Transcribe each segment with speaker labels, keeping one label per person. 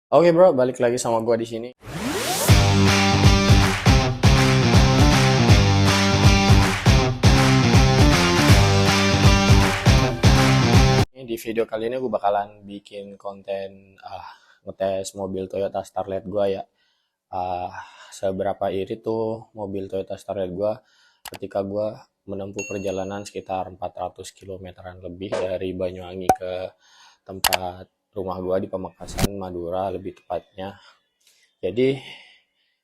Speaker 1: Oke bro, balik lagi sama gua di sini. Di video kali ini gue bakalan bikin konten ngetes mobil Toyota Starlet gua ya. Ah, Seberapa irit tuh mobil Toyota Starlet gua ketika gua menempuh perjalanan sekitar 400 kilometeran lebih dari Banyuwangi ke tempat rumah gua di Pamekasan, Madura lebih tepatnya. Jadi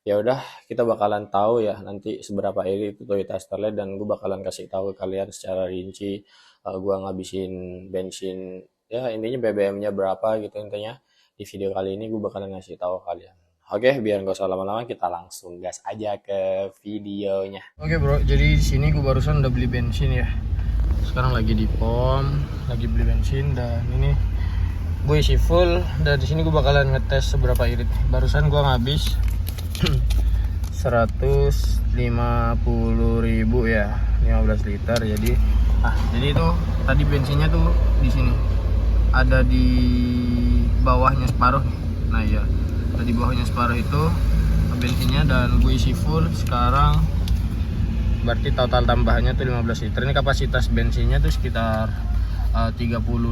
Speaker 1: ya udah, kita bakalan tahu ya nanti seberapa iri itu Toyota Starlet, dan gue bakalan kasih tahu ke kalian secara rinci gue ngabisin bensin, ya intinya BBM-nya berapa gitu intinya. Di video kali ini gue bakalan ngasih tahu kalian. Oke, biar nggak usah lama-lama, kita langsung gas aja ke videonya. Oke bro, jadi di sini gue barusan udah beli bensin ya. Sekarang lagi di pom, lagi beli bensin, dan ini gue isi full. Dan di sini gue bakalan ngetes seberapa irit. Barusan gue ngabis 150.000 ya, 15 liter. Jadi itu tadi bensinnya tuh di sini ada di bawahnya separuh. Nah ya, ada di bawahnya separuh itu bensinnya, dan gue isi full sekarang. Berarti total tambahannya tuh 15 liter. Ini kapasitas bensinnya tuh sekitar 30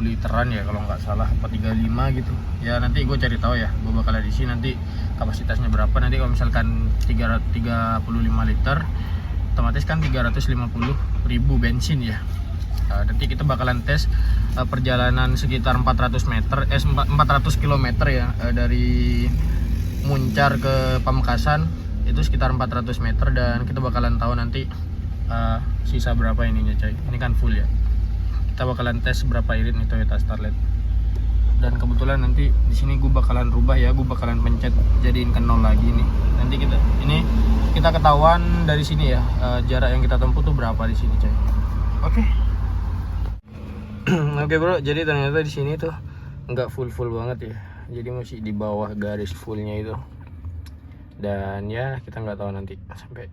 Speaker 1: literan ya kalau nggak salah, apa 35 gitu ya. Nanti gue cari tahu ya, gue bakal di sini nanti kapasitasnya berapa. Nanti kalau misalkan 335 liter otomatis kan 350.000 bensin ya. Nanti kita bakalan tes perjalanan sekitar 400 km ya, dari Muncar ke Pamekasan itu sekitar 400 meter, dan kita bakalan tahu nanti sisa berapa ininya coy. Ini kan full ya. Kita bakalan tes berapa irit nih Toyota Starlet. Dan kebetulan nanti di sini gue bakalan rubah ya, gue bakalan pencet jadiin ke 0 lagi nih. Nanti kita ketahuan dari sini ya, jarak yang kita tempuh tuh berapa di sini coy. Oke. Oke bro, jadi ternyata di sini tuh nggak full banget ya. Jadi masih di bawah garis fullnya itu. Dan ya kita nggak tahu nanti sampai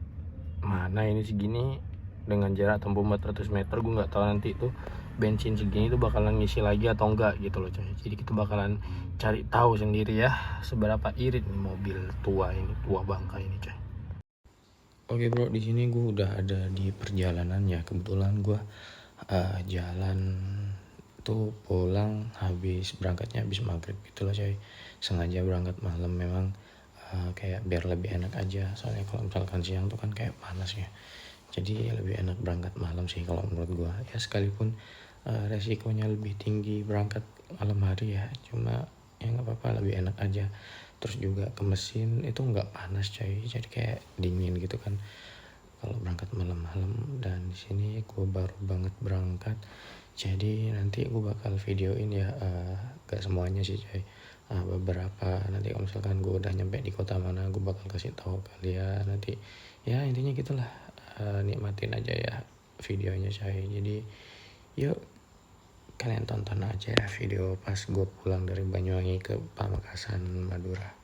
Speaker 1: mana ini segini dengan jarak tempuh 400 meter. Gue nggak tahu nanti tuh bensin segini tuh bakalan ngisi lagi atau enggak gitu loh coy. Jadi kita bakalan cari tahu sendiri ya seberapa irit nih mobil tua bangka ini coy. Oke bro, di sini gue udah ada di perjalanan ya. Kebetulan gue jalan tuh pulang berangkatnya habis maghrib gitu loh coy. Sengaja berangkat malam memang kayak biar lebih enak aja. Soalnya kalau misalkan siang tuh kan kayak panas ya. Jadi lebih enak berangkat malam sih kalau menurut gua. Ya sekalipun resikonya lebih tinggi berangkat malam hari ya, cuma ya nggak apa-apa, lebih enak aja. Terus juga ke mesin itu nggak panas coy, jadi kayak dingin gitu kan kalau berangkat malam-malam. Dan di sini gua baru banget berangkat, jadi nanti gua bakal videoin ya, gak semuanya sih coy. Beberapa nanti kalau misalkan gue udah nyampe di kota mana, gue bakal kasih tahu kalian nanti. Ya intinya gitulah, nikmatin aja ya videonya coy. Jadi yuk kalian tonton aja ya video pas gue pulang dari Banyuwangi ke Pamekasan, Madura.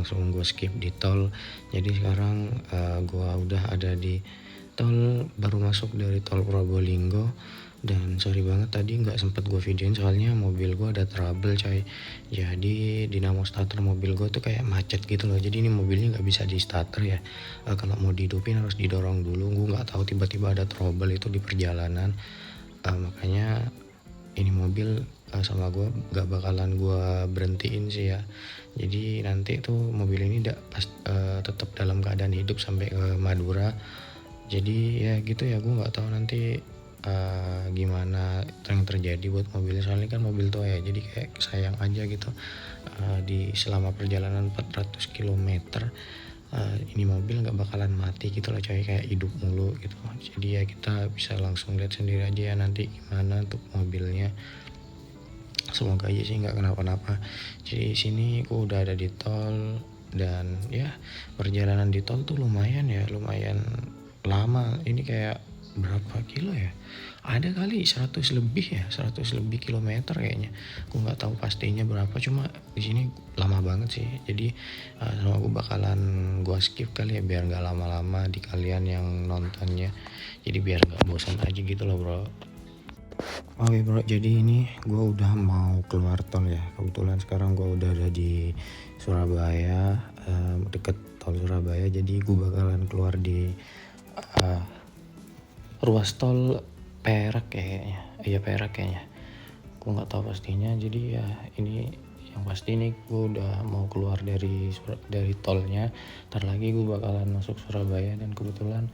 Speaker 1: langsung gue skip di tol. Jadi sekarang gue udah ada di tol, baru masuk dari tol Probolinggo. Dan sorry banget tadi nggak sempet gue videoin soalnya mobil gue ada trouble coy. Jadi dinamo starter mobil gue tuh kayak macet gitu loh. Jadi ini mobilnya nggak bisa di starter ya. Kalau mau dihidupin harus didorong dulu. Gue nggak tahu tiba-tiba ada trouble itu di perjalanan. Makanya ini mobil sama gue gak bakalan gue berhentiin sih ya. Jadi nanti tuh mobil ini tetap dalam keadaan hidup sampai ke Madura. Jadi ya gitu ya, gue nggak tahu nanti gimana yang terjadi buat mobilnya, soalnya kan mobil tua ya, jadi kayak sayang aja gitu. Di selama perjalanan 400 km ini mobil nggak bakalan mati gitu loh coy, kayak hidup mulu gitu. Jadi ya kita bisa langsung lihat sendiri aja ya nanti gimana untuk mobilnya. Semoga aja sih nggak kenapa-napa. Jadi sini aku udah ada di tol, dan ya perjalanan di tol tuh lumayan lama. Ini kayak berapa kilo ya, ada kali 100 lebih ya, 100 lebih kilometer kayaknya. Aku nggak tahu pastinya berapa, cuma di sini lama banget sih. Jadi sama aku bakalan gua skip kali ya, biar nggak lama-lama di kalian yang nontonnya, jadi biar nggak bosan aja gitu loh bro. Oke bro, jadi ini gue udah mau keluar tol ya. Kebetulan sekarang gue udah ada di Surabaya, deket tol Surabaya. Jadi gue bakalan keluar di ruas tol Perak kayaknya. Iya Perak kayaknya. Gue nggak tahu pastinya. Jadi ya ini yang pasti nih gue udah mau keluar dari tolnya. Ntar lagi gue bakalan masuk Surabaya, dan kebetulan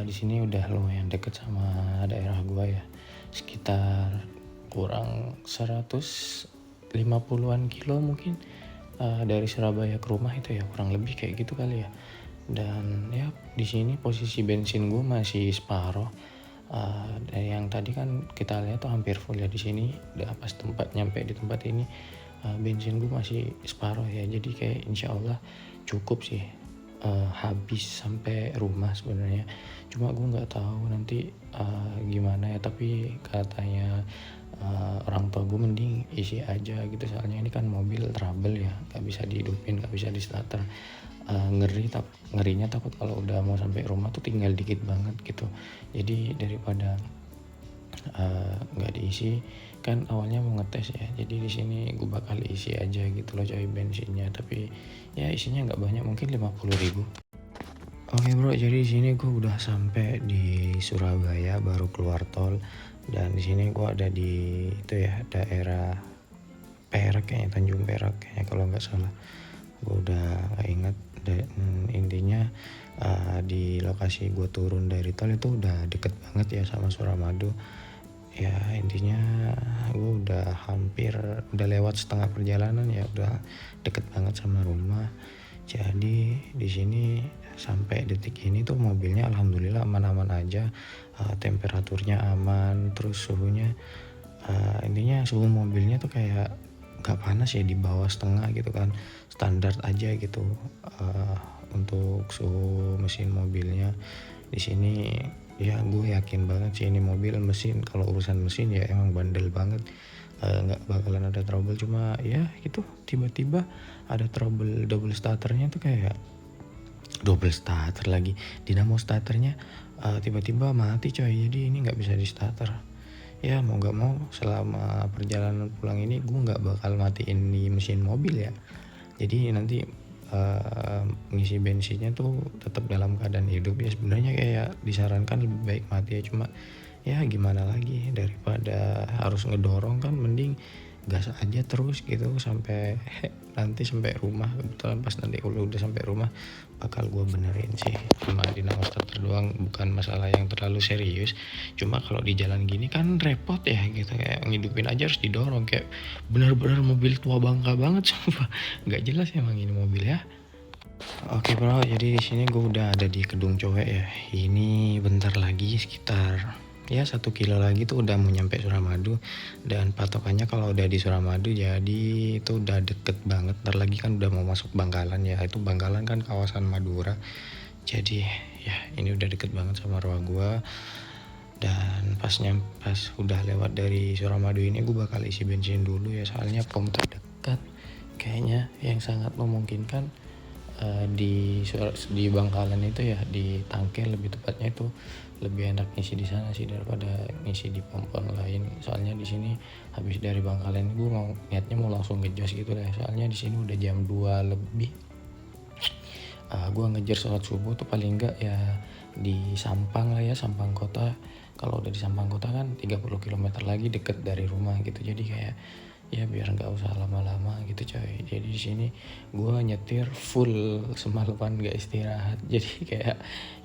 Speaker 1: di sini udah lumayan deket sama daerah gue ya. Sekitar kurang 150-an kilo mungkin dari Surabaya ke rumah itu ya, kurang lebih kayak gitu kali ya. Dan ya di sini posisi bensin gue masih separoh. Dan yang tadi kan kita lihat tuh hampir full ya. Di sini udah pas nyampe di tempat ini bensin gue masih separoh ya. Jadi kayak insya Allah cukup sih habis sampai rumah sebenarnya. Cuma gue nggak tahu nanti gimana ya, tapi katanya orang tua gue mending isi aja gitu, soalnya ini kan mobil trouble ya, nggak bisa dihidupin, nggak bisa di starter. Ngerinya takut kalau udah mau sampai rumah tuh tinggal dikit banget gitu. Jadi daripada nggak diisi, kan awalnya mau ngetes ya, jadi di sini gue bakal isi aja gitu loh coy bensinnya. Tapi ya isinya nggak banyak, mungkin 50.000. Oke bro, jadi di sini gue udah sampai di Surabaya, baru keluar tol. Dan di sini gue ada di itu ya, daerah Perak kayaknya, Tanjung Perak kayaknya kalau nggak salah. Gue udah nggak ingat. Dan intinya di lokasi gue turun dari tol itu udah deket banget ya sama Suramadu. Ya intinya gue udah lewat setengah perjalanan ya, udah deket banget sama rumah. Jadi di sini sampai detik ini tuh mobilnya alhamdulillah aman-aman aja. Temperaturnya aman, terus suhunya intinya suhu mobilnya tuh kayak gak panas ya, di bawah setengah gitu kan, standar aja gitu. Untuk suhu mesin mobilnya di sini ya gue yakin banget sih ini mobil mesin, kalau urusan mesin ya emang bandel banget. Nggak bakalan ada trouble. Cuma ya gitu, tiba-tiba ada trouble double starternya tuh, kayak double starter lagi, dinamo starternya tiba-tiba mati coy. Jadi ini nggak bisa di starter. Ya mau nggak mau selama perjalanan pulang ini gue nggak bakal matiin di mesin mobil ya. Jadi nanti ngisi bensinnya tuh tetap dalam keadaan hidup ya. Sebenarnya kayak disarankan lebih baik mati ya, cuma ya gimana lagi, daripada harus ngedorong kan mending gas aja terus gitu sampai nanti sampai rumah. Kebetulan pas nanti kalau udah sampai rumah bakal gue benerin sih, cuma dinamo starter doang, bukan masalah yang terlalu serius. Cuma kalau di jalan gini kan repot ya gitu, kayak ngidupin aja harus didorong, kayak benar-benar mobil tua bangka banget sumpah. Nggak jelas emang ini mobil ya. Oke bro, jadi di sini gue udah ada di Kedung Cowek ya. Ini bentar lagi, sekitar ya 1 kilo lagi tuh udah mau nyampe Suramadu. Dan patokannya kalau udah di Suramadu jadi itu udah deket banget. Ntar lagi kan udah mau masuk Bangkalan ya. Itu Bangkalan kan kawasan Madura. Jadi ya ini udah deket banget sama rumah gue. Dan pas udah lewat dari Suramadu ini gue bakal isi bensin dulu ya, soalnya pom terdekat kayaknya yang sangat memungkinkan di Bangkalan itu ya, di Tangke lebih tepatnya, itu lebih enak ngisi di sana sih daripada ngisi di pom-pom lain. Soalnya di sini habis dari Bangkalan gue mau niatnya mau langsung ngejos gitu deh, soalnya di sini udah jam 2 lebih. Gue ngejar sholat subuh tuh paling enggak ya di Sampang lah ya, Sampang Kota. Kalau udah di Sampang Kota kan 30 km lagi, deket dari rumah gitu, jadi kayak ya biar nggak usah lama-lama gitu coy. Jadi di sini gue nyetir full semalaman nggak istirahat, jadi kayak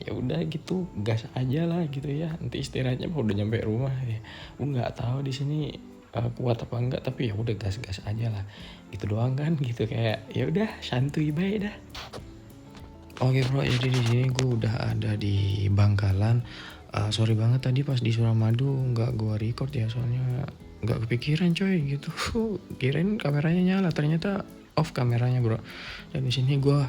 Speaker 1: ya udah gitu gas aja lah gitu ya, nanti istirahatnya udah nyampe rumah ya. Gue nggak tahu di sini kuat apa enggak, tapi ya udah gas-gas aja lah gitu doang kan, gitu kayak ya udah santuy baik dah. Oke bro, jadi di sini gue udah ada di Bangkalan. Sorry banget tadi pas di Suramadu nggak gue record ya, soalnya nggak kepikiran coy gitu. Kirain kameranya nyala, ternyata off kameranya bro. Dan di sini gue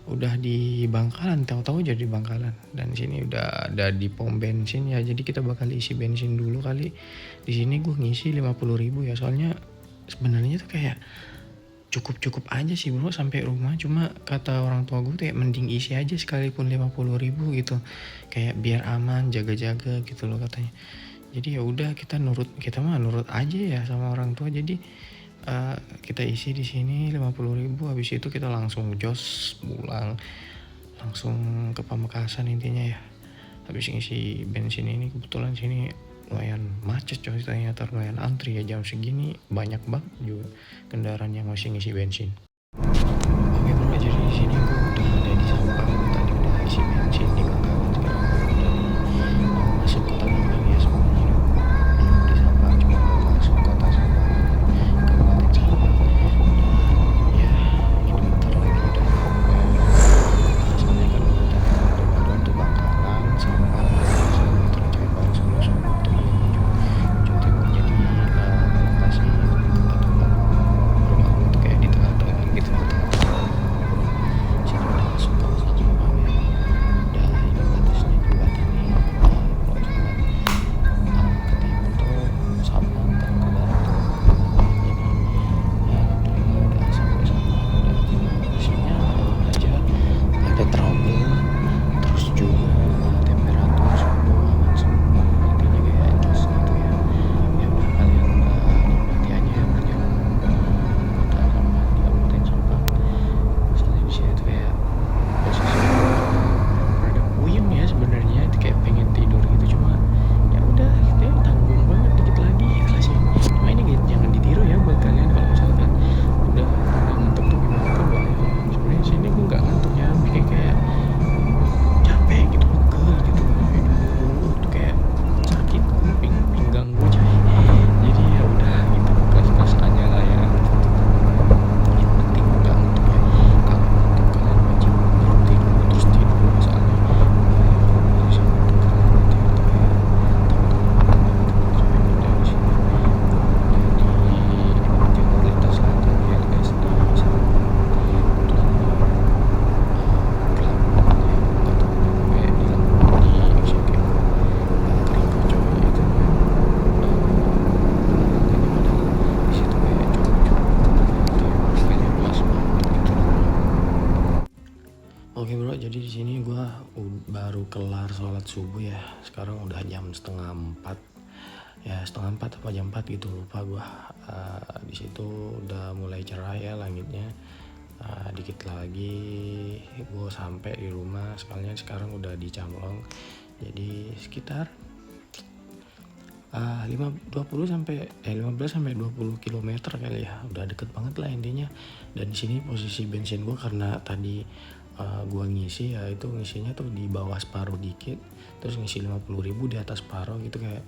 Speaker 1: udah di Bangkalan, tahu-tahu jadi Bangkalan. Dan di sini udah ada di pom bensin ya, jadi kita bakal isi bensin dulu kali. Di sini gue ngisi 50.000 ya, soalnya sebenarnya tuh kayak cukup aja sih bro sampai rumah, cuma kata orang tua gue kayak mending isi aja sekalipun 50.000 gitu, kayak biar aman, jaga-jaga gitu loh katanya. Jadi ya udah kita mah nurut aja ya sama orang tua. Jadi kita isi di sini 50.000, habis itu kita langsung jos pulang, langsung ke Pamekasan intinya ya. Habis ngisi bensin ini kebetulan sini lumayan macet coy, ternyata lumayan antri ya jam segini, banyak banget juga kendaraan yang masih ngisi bensin. Oke bro, jadi di sini gue udah ada di Sampang, tadi udah isi bensin di Bangkalan, sekarang gue udah mau masuk kota Sampang ya, semuanya di Sampang, cuma mau masuk kota Sampang, Kabupaten Sampang. Dan ya ini bentar lagi udah nyampe. Soalnya kan udah ada untuk Bangkalan, Sampang, Metro Jaya Baru sama Sumut tuh ya, ujung timurnya di lokasi tempat rumah gue tuh kayak di tengah-tengah gitu, sini udah masuk kawasan Sampang ya. Udah ini batasnya jembatan nih, kalau jalan ke timur tuh Sampang, kalau ke barat tuh Bangkalan. Jadi ya alhamdulillah udah sampai Sampang, udah kondisinya aja ada trouble, terus juga temperatur suhu aman semua, intinya kayak jos gitu ya. Ya udah kalian nikmati aja ya perjalanan ke kota Sampang, di Kabupaten Sampang. Soalnya di sini tuh kayak posisi rada puyeng ya sebenarnya, itu kayak pengen tidur gitu, cuma ya udah kita tanggung banget dikit lagi ikhlas ya. Cuma ini gitu, jangan ditiru ya buat kalian kalau misalkan udah nggak ngantuk tuh gimana tuh bahaya. Sebenarnya sini gue nggak ngantuk ya, kayak capek gitu, pegel gitu, aduh tuh kayak sakit pinggang gue coy. Jadi ya udah gitu, gas aja lah ya, yang penting nggak ngantuk ya. Kalau ngantuk kalian wajib berhenti dulu terus tidur, soalnya bahaya kalau posisi ngantuk kalian itu ya, kayak teman-teman sampai pindah di sini. Udah di Jalur Lintas Selatan GLS di Sampang, kebetulan gelap banget ya, nggak tahu kenapa kayak di lampu di Executive Kriko coy itu penerangannya, padahal di situ kayak cukup gitu ya, makanya luas banget gitu loh bro. Oke bro, jadi di sini gue baru kelar sholat subuh ya, sekarang udah jam 3:30 ya, 3:30 apa jam 4 gitu lupa gue. Di situ udah mulai cerah ya langitnya. Dikit lagi gue sampai di rumah, sekalian sekarang udah di Camlong, jadi sekitar 15 sampai 20 km kali ya, udah deket banget lah intinya. Dan di sini posisi bensin gue karena tadi gue ngisi ya, itu ngisinya tuh di bawah separuh dikit, terus ngisi 50.000 di atas separuh gitu, kayak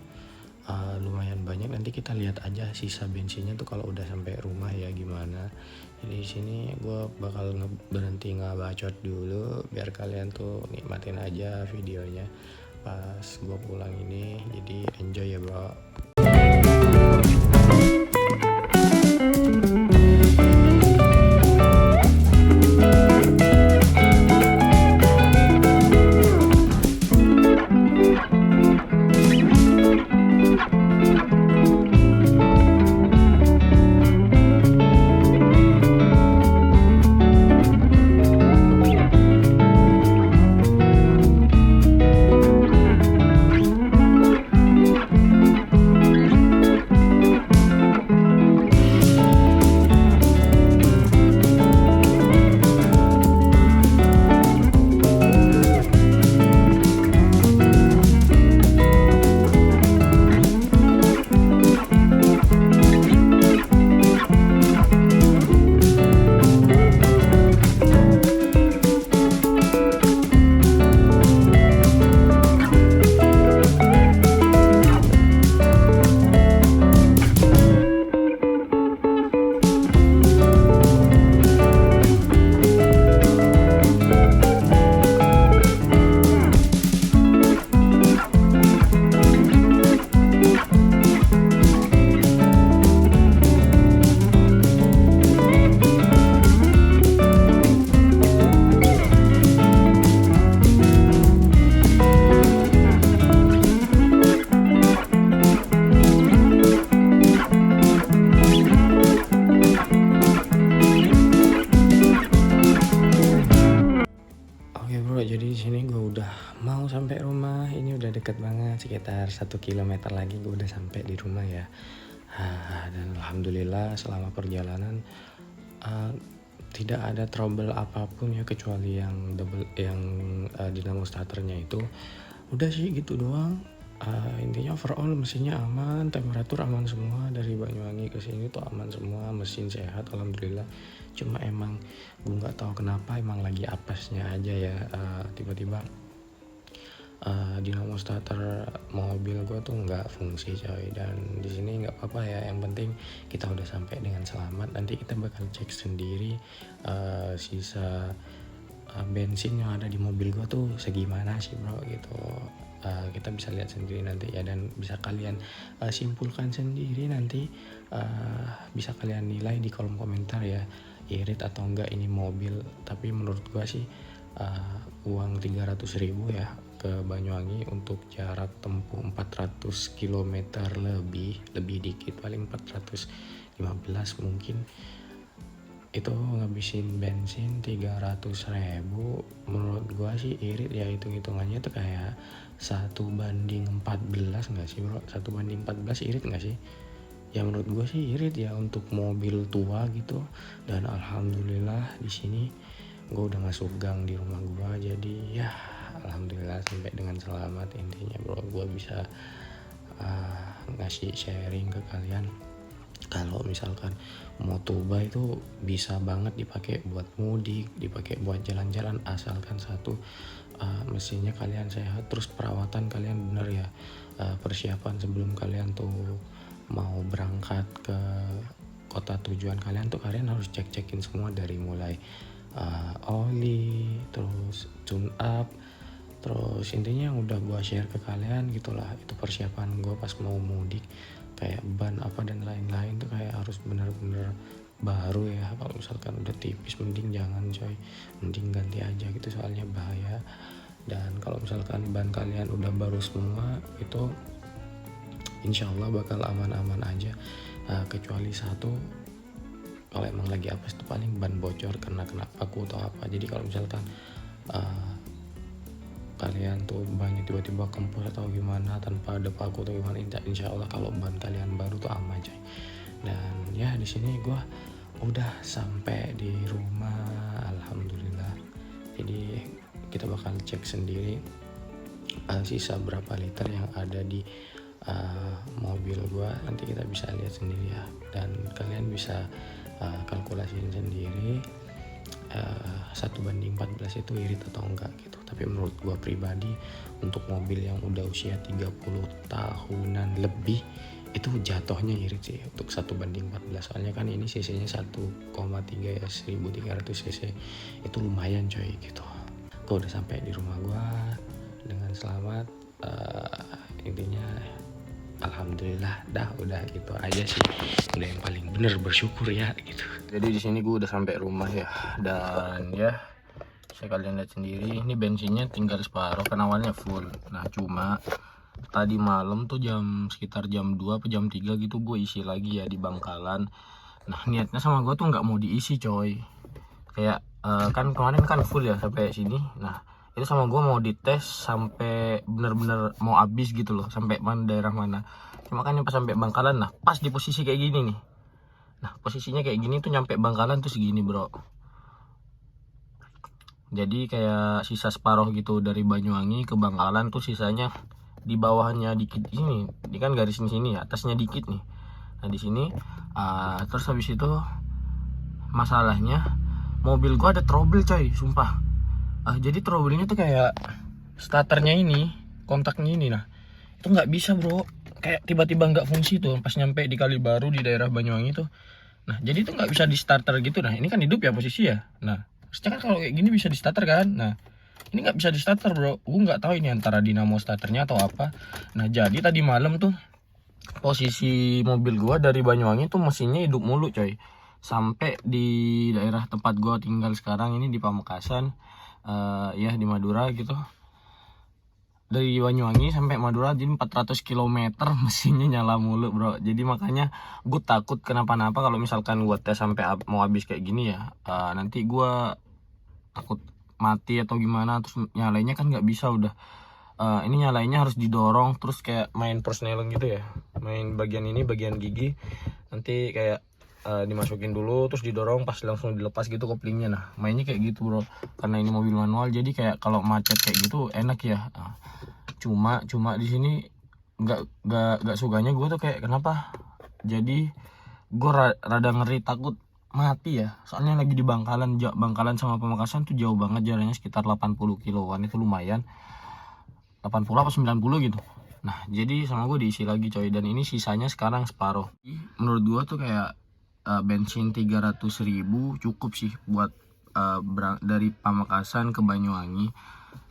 Speaker 1: lumayan banyak. Nanti kita lihat aja sisa bensinnya tuh kalau udah sampai rumah ya gimana. Jadi di sini gue bakal berhenti ngebacot dulu biar kalian tuh nikmatin aja videonya pas gue pulang ini. Jadi enjoy ya bro. mau sampai rumah. Ini udah deket banget, sekitar 1 kilometer lagi gue udah sampai di rumah ya. Dan alhamdulillah selama perjalanan tidak ada trouble apapun ya, kecuali yang dinamo starternya itu. Udah sih gitu doang. Intinya overall mesinnya aman, temperatur aman semua, dari Banyuwangi ke sini tuh aman semua, mesin sehat alhamdulillah. Cuma emang gue nggak tahu kenapa, emang lagi apesnya aja ya, tiba-tiba dinamo starter mobil gue tuh nggak fungsi coy. Dan di sini nggak apa-apa ya, yang penting kita udah sampai dengan selamat. Nanti kita bakal cek sendiri sisa bensin yang ada di mobil gue tuh segimana sih bro gitu. Kita bisa lihat sendiri nanti ya, dan bisa kalian simpulkan sendiri nanti, bisa kalian nilai di kolom komentar ya, irit atau enggak ini mobil. Tapi menurut gua sih uang 300.000 ya ke Banyuwangi untuk jarak tempuh 400 km lebih dikit, paling 415 mungkin, itu ngabisin bensin 300.000. menurut gua sih irit ya, hitung-hitungannya tuh kayak 1:14 nggak sih bro? 1:14 irit nggak sih? Ya menurut gua sih irit ya untuk mobil tua gitu. Dan alhamdulillah di sini gua udah masuk gang di rumah gua, jadi ya alhamdulillah sampai dengan selamat. Intinya bro, gua bisa ngasih sharing ke kalian kalau misalkan Motoba itu bisa banget dipakai buat mudik, dipakai buat jalan-jalan, asalkan satu mesinnya kalian sehat, terus perawatan kalian bener ya. Persiapan sebelum kalian tuh mau berangkat ke kota tujuan kalian tuh, kalian harus cek-cekin semua dari mulai oli, terus tune up, terus intinya yang udah gua share ke kalian gitulah. Itu persiapan gua pas mau mudik, kayak ban apa dan lain-lain tuh kayak harus bener-bener baru ya. Kalau misalkan udah tipis mending jangan coy, mending ganti aja gitu, soalnya bahaya. Dan kalau misalkan ban kalian udah baru semua itu insya Allah bakal aman-aman aja, kecuali satu, kalau emang lagi apes tuh paling ban bocor karena kena paku atau apa. Jadi kalau misalkan kalian tuh banyak tiba-tiba kempes atau gimana tanpa ada paku atau gimana, insya Allah kalau ban kalian baru tuh aman coy. Dan ya di sini gue udah sampai di rumah alhamdulillah. Jadi kita bakal cek sendiri sisa berapa liter yang ada di mobil gue, nanti kita bisa lihat sendiri ya, dan kalian bisa kalkulasiin sendiri 1:14 itu irit atau enggak gitu. Tapi menurut gua pribadi, untuk mobil yang udah usia 30 tahunan lebih itu jatuhnya irit sih untuk 1:14. Soalnya kan ini cc-nya 1,3 ya, 1300 cc, itu lumayan coy gitu. Gua udah sampai di rumah gua dengan selamat. Intinya alhamdulillah udah gitu aja sih, udah yang paling bener bersyukur ya gitu. Jadi di sini gue udah sampai rumah ya, dan ya saya kalian lihat sendiri, ini bensinnya tinggal separuh kan, awalnya full. Nah cuma tadi malam tuh sekitar jam 2 atau jam 3 gitu gue isi lagi ya di Bangkalan. Nah niatnya sama gue tuh nggak mau diisi coy, kayak kan kemarin kan full ya sampai sini. Nah itu sama gue mau dites sampai bener-bener mau habis gitu loh, sampai daerah mana. Cuma kan pas sampai Bangkalan, nah pas di posisi kayak gini nih, nah posisinya kayak gini tuh nyampe Bangkalan tuh segini bro. Jadi kayak sisa separuh gitu dari Banyuwangi ke Bangkalan tuh, sisanya di bawahnya dikit ini kan garis sini ya, atasnya dikit nih. Nah di sini terus habis itu masalahnya mobil gua ada trouble coy, sumpah. Jadi trouble-nya tuh kayak starternya ini, kontaknya ini, nah itu nggak bisa bro, kayak tiba-tiba nggak fungsi tuh pas nyampe di Kalibaru di daerah Banyuwangi tuh. Nah jadi itu nggak bisa di starter gitu. Nah ini kan hidup ya posisi ya, nah harusnya kan kalau kayak gini bisa di starter kan. Nah ini nggak bisa di starter bro, gue nggak tahu ini antara dinamo starternya atau apa. Nah jadi tadi malam tuh posisi mobil gua dari Banyuwangi tuh mesinnya hidup mulu coy, sampai di daerah tempat gua tinggal sekarang ini di Pamekasan, ya di Madura gitu. Dari Banyuwangi sampai Madura jadi 400 km mesinnya nyala mulu bro. Jadi makanya gue takut kenapa-napa kalau misalkan gue tes sampai mau habis kayak gini ya. Nanti gue takut mati atau gimana, terus nyalainnya kan nggak bisa udah. Ini nyalainnya harus didorong, terus kayak main persneling gitu ya, main bagian ini, bagian gigi nanti kayak dimasukin dulu terus didorong pas langsung dilepas gitu koplingnya. Nah mainnya kayak gitu bro, karena ini mobil manual jadi kayak kalau macet kayak gitu enak ya. Cuma di sini nggak sukanya gue tuh kayak kenapa, jadi gue rada ngeri takut mati ya, soalnya lagi di Bangkalan. Bangkalan sama Pamekasan tuh jauh banget jaraknya, sekitar 80 kiloan, itu lumayan, 80 apa 90 gitu. Nah jadi sama gue diisi lagi coy, dan ini sisanya sekarang separuh. Menurut gue tuh kayak bensin 300.000 cukup sih buat dari Pamekasan ke Banyuwangi.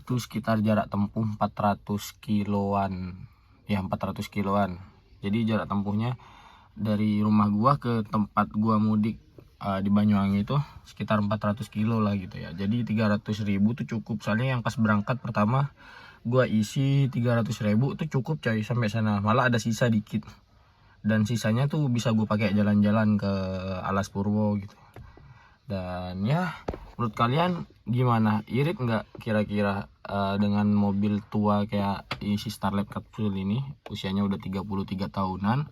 Speaker 1: Itu sekitar jarak tempuh 400 kiloan ya, 400 kiloan. Jadi jarak tempuhnya dari rumah gua ke tempat gua mudik di Banyuwangi itu sekitar 400 kilo lah gitu ya. Jadi 300.000 tuh cukup, soalnya yang pas berangkat pertama gua isi 300.000 tuh cukup coy sampai sana, malah ada sisa dikit, dan sisanya tuh bisa gue pakai jalan-jalan ke Alas Purwo gitu. Dan ya menurut kalian gimana, irit nggak kira-kira dengan mobil tua kayak isi Starlet Capsule ini, usianya udah 33 tahunan.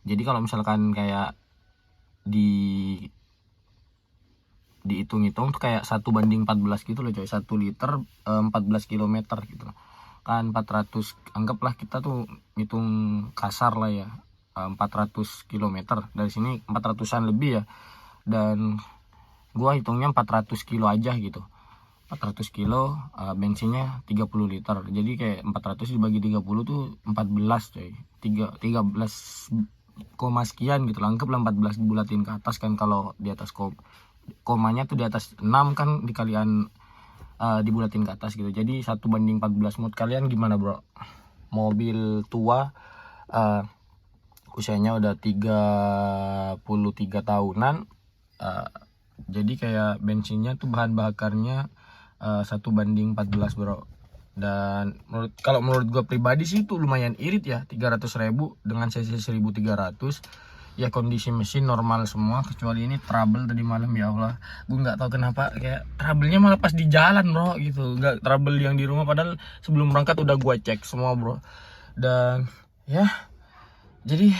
Speaker 1: Jadi kalau misalkan kayak dihitung-hitung tuh kayak 1:14 gitu loh coy, 1 liter 14 km gitu kan, 400, anggaplah kita tuh hitung kasar lah ya, 400 km dari sini, 400-an lebih ya, dan gua hitungnya 400 kilo aja gitu. 400 kilo bensinnya 30 liter, jadi kayak 400 dibagi 30 tuh 14 coy, 13 koma sekian gitu lah, anggaplah 14 bulatin ke atas kan, kalau di atas komanya tuh di atas 6 kan, dikalian dibulatin ke atas gitu, jadi 1:14. Menurut kalian gimana bro, mobil tua usianya udah 33 tahunan, jadi kayak bensinnya tuh bahan bakarnya 1:14 bro. Dan kalau menurut gue pribadi sih itu lumayan irit ya, 300.000 dengan cc 1300 ya. Kondisi mesin normal semua kecuali ini trouble tadi malam, ya Allah gue nggak tahu kenapa kayak troublenya malah pas di jalan bro gitu, nggak trouble yang di rumah, padahal sebelum berangkat udah gue cek semua bro. Dan ya jadi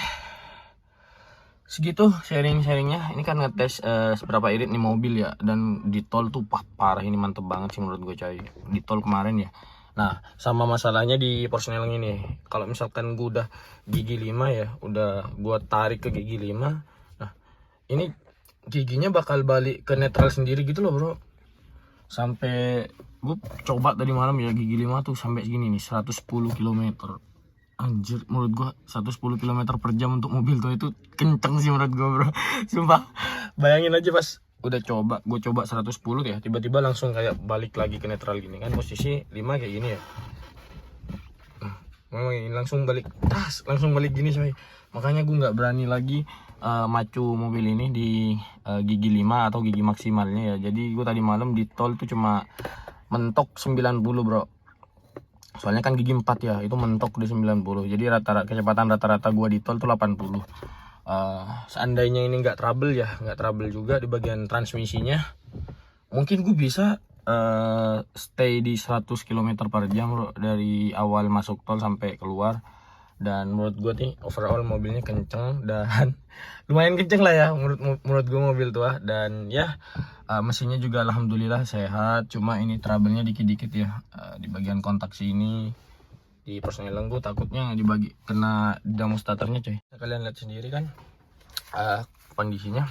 Speaker 1: segitu sharingnya, ini kan ngetes seberapa irit nih mobil ya. Dan di tol tuh parah, ini mantep banget sih menurut gue coy di tol kemarin ya. Nah sama masalahnya di Persneling ini, kalau misalkan gue udah gigi 5 ya, udah gue tarik ke gigi 5, nah ini giginya bakal balik ke netral sendiri gitu loh bro. Sampai gue coba tadi malam ya, gigi 5 tuh sampai segini nih, 110 km. Anjir, menurut gua 110 km per jam untuk mobil tuh itu kenceng sih menurut gua bro. Sumpah, bayangin aja pas udah gue coba 110 ya, tiba-tiba langsung kayak balik lagi ke netral gini kan, posisi 5 kayak gini ya. Memang langsung balik gini coy. Makanya gue nggak berani lagi macu mobil ini di gigi 5 atau gigi maksimalnya ya. Jadi gue tadi malam di tol tuh cuma mentok 90 bro. Soalnya kan gigi 4 ya, itu mentok di 90. Jadi kecepatan rata-rata gua di tol tuh 80. Seandainya ini nggak trouble juga di bagian transmisinya, mungkin gue bisa stay di 100 km per jam bro, dari awal masuk tol sampai keluar. Dan menurut gue nih overall mobilnya kenceng dan lumayan kenceng lah ya menurut gue mobil tua. Dan ya mesinnya juga alhamdulillah sehat, cuma ini trouble-nya dikit-dikit ya di bagian kontak sini di Persneling. Gue takutnya kena damo starternya coy. Kalian lihat sendiri kan kondisinya,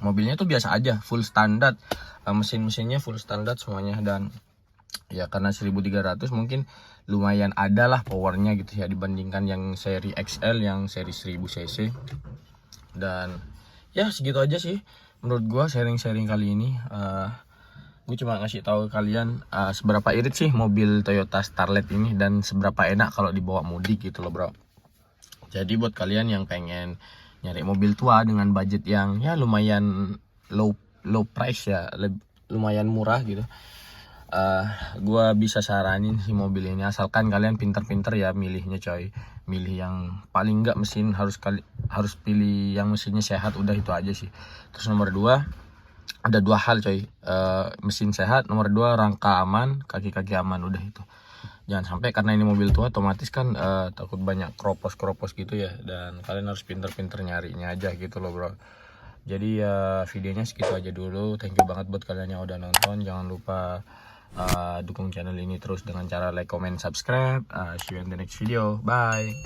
Speaker 1: mobilnya tuh biasa aja, full standar, mesinnya full standar semuanya. Dan ya karena 1300 mungkin lumayan ada lah powernya gitu ya, dibandingkan yang seri XL yang seri 1000 cc. Dan ya segitu aja sih menurut gua sharing kali ini. Gue cuma ngasih tahu kalian seberapa irit sih mobil Toyota Starlet ini dan seberapa enak kalau dibawa mudik gitu loh bro. Jadi buat kalian yang pengen nyari mobil tua dengan budget yang ya lumayan low price ya, lumayan murah gitu, gua bisa saranin si mobil ini, asalkan kalian pinter-pinter ya milihnya coy. Milih yang paling enggak harus pilih yang mesinnya sehat, udah itu aja sih. Terus nomor 2, ada 2 hal coy, mesin sehat, nomor 2 rangka aman, kaki-kaki aman, udah itu. Jangan sampai karena ini mobil tua otomatis kan takut banyak keropos gitu ya, dan kalian harus pinter-pinter nyarinya aja gitu loh bro. Jadi ya videonya segitu aja dulu. Thank you banget buat kalian yang udah nonton. Jangan lupa dukung channel ini terus dengan cara like, comment, subscribe. See you in the next video. Bye.